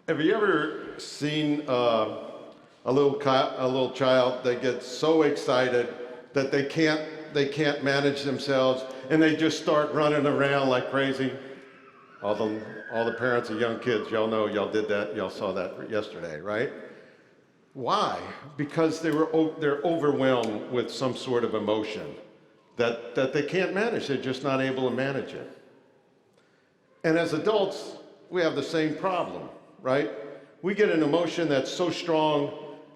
Have you ever seen a little child that gets so excited that they can't manage themselves and they just start running around like crazy? All the all the parents of young kids, y'all know, y'all did that, y'all saw that yesterday, right? Why? Because they're overwhelmed with some sort of emotion that they can't manage. They're just not able to manage it. And as adults, we have the same problem, right? We get an emotion that's so strong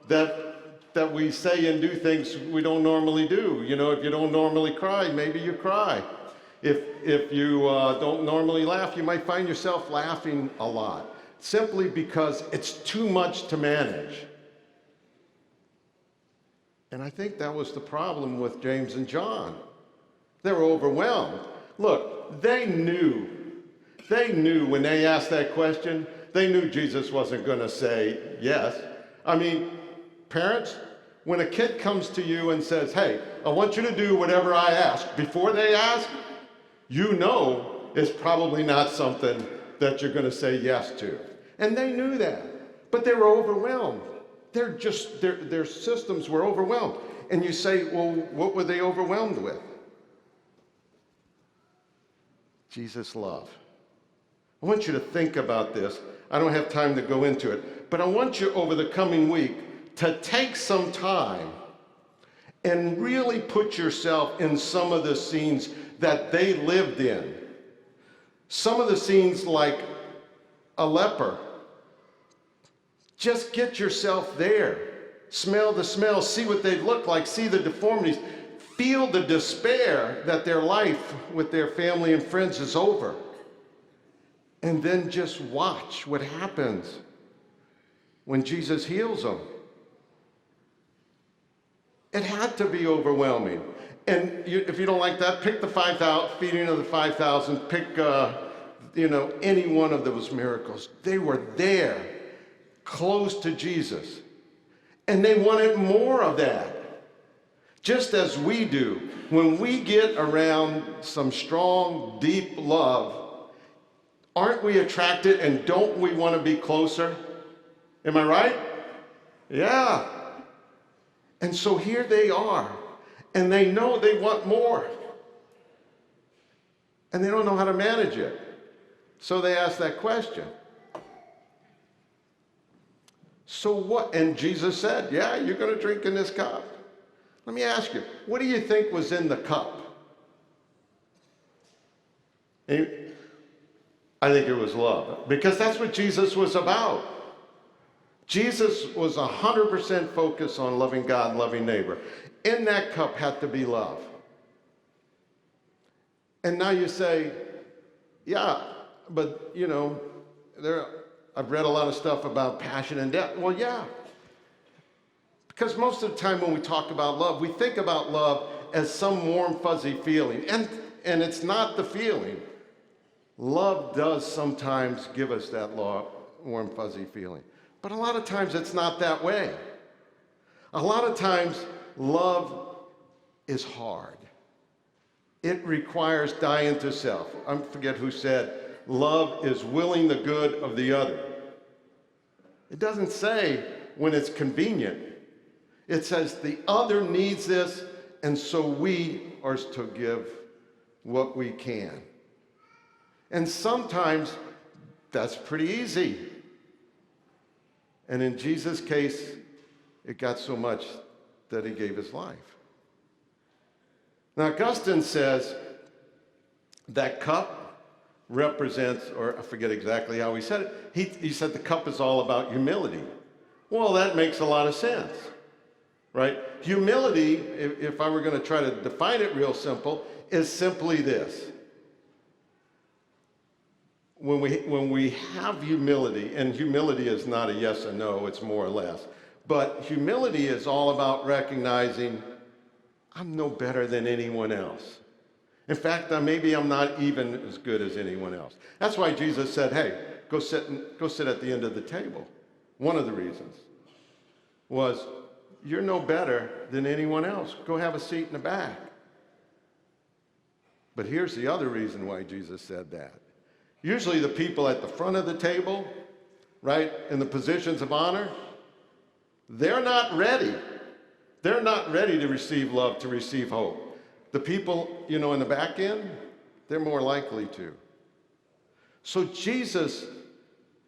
that we say and do things we don't normally do. You know, if you don't normally cry, maybe you cry. If you don't normally laugh, you might find yourself laughing a lot, simply because it's too much to manage. And I think that was the problem with James and John. They were overwhelmed. Look, they knew when they asked that question, they knew Jesus wasn't going to say yes. I mean, parents, when a kid comes to you and says, hey, I want you to do whatever I ask, before they ask, you know it's probably not something that you're going to say yes to. And they knew that, but they were overwhelmed. Their systems were overwhelmed. And you say, well, what were they overwhelmed with? Jesus' love. I want you to think about this. I don't have time to go into it, but I want you over the coming week to take some time and really put yourself in some of the scenes that they lived in. Some of the scenes like a leper. Just get yourself there. Smell the smell, see what they look like, see the deformities, feel the despair that their life with their family and friends is over. And then just watch what happens when Jesus heals them. It had to be overwhelming. And if you don't like that, pick the 5,000, feeding of the 5,000, pick any one of those miracles. They were there, close to Jesus. And they wanted more of that. Just as we do. When we get around some strong, deep love, aren't we attracted and don't we want to be closer? Am I right? Yeah. And so here they are. And they know they want more. And they don't know how to manage it. So they ask that question. So what? And Jesus said, yeah, you're going to drink in this cup. Let me ask you, what do you think was in the cup? I think it was love, because that's what Jesus was about. Jesus was 100% focused on loving God and loving neighbor. In that cup had to be love. And now you say, yeah, but I've read a lot of stuff about passion and death. Well, yeah. Because most of the time when we talk about love, we think about love as some warm, fuzzy feeling. And it's not the feeling. Love does sometimes give us that warm, fuzzy feeling. But a lot of times it's not that way. A lot of times love is hard. It requires dying to self. I forget who said, love is willing the good of the other. It doesn't say when it's convenient. It says the other needs this, and so we are to give what we can. And sometimes that's pretty easy. And in Jesus' case, it got so much that he gave his life. Now, Augustine says that cup represents, or I forget exactly how he said it, he said the cup is all about humility. Well, that makes a lot of sense, right? Humility, if I were going to try to define it real simple, is simply this. When we have humility, and humility is not a yes or no, it's more or less, but humility is all about recognizing I'm no better than anyone else. In fact, maybe I'm not even as good as anyone else. That's why Jesus said, hey, go sit at the end of the table. One of the reasons was you're no better than anyone else. Go have a seat in the back. But here's the other reason why Jesus said that. Usually the people at the front of the table, right, in the positions of honor, they're not ready. They're not ready to receive love, to receive hope. The people, in the back end, they're more likely to. So Jesus,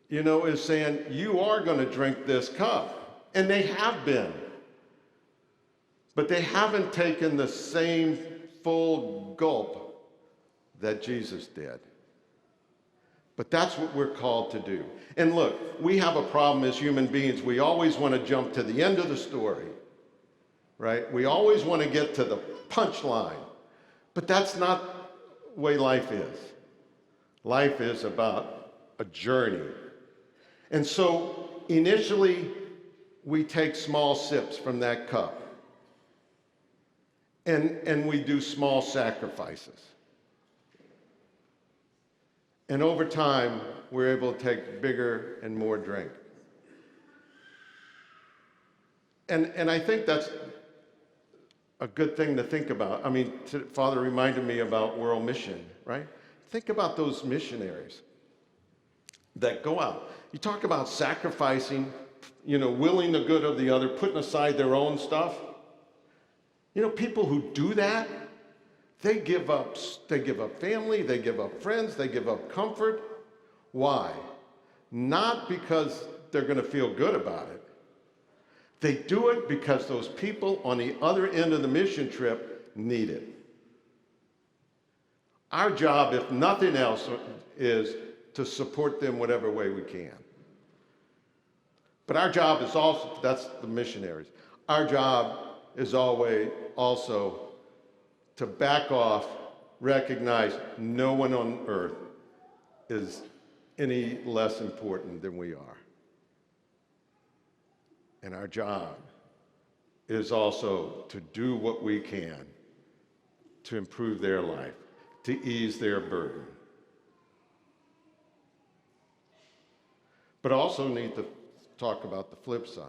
is saying, you are going to drink this cup. And they have been. But they haven't taken the same full gulp that Jesus did. But that's what we're called to do. And look, we have a problem as human beings. We always want to jump to the end of the story, right? We always want to get to the punchline. But that's not the way life is. Life is about a journey. And so initially, we take small sips from that cup. And we do small sacrifices. And over time, we're able to take bigger and more drink. And I think that's a good thing to think about. I mean, Father reminded me about World Mission, right? Think about those missionaries that go out. You talk about sacrificing, willing the good of the other, putting aside their own stuff. People who do that, they give up family, they give up friends, they give up comfort. Why? Not because they're going to feel good about it. They do it because those people on the other end of the mission trip need it. Our job, if nothing else, is to support them whatever way we can. But our job is also, that's the missionaries. Our job is always also to back off, recognize no one on earth is any less important than we are. And our job is also to do what we can to improve their life, to ease their burden. But also need to talk about the flip side.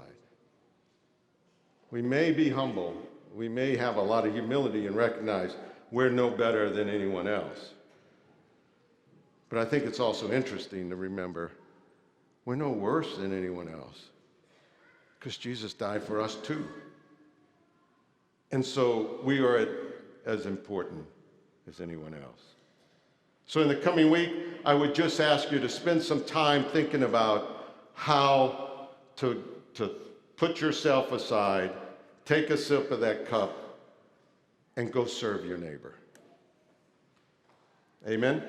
We may be humble. We may have a lot of humility and recognize we're no better than anyone else. But I think it's also interesting to remember we're no worse than anyone else because Jesus died for us too. And so we are as important as anyone else. So in the coming week, I would just ask you to spend some time thinking about how to put yourself aside, take a sip of that cup, and go serve your neighbor. Amen?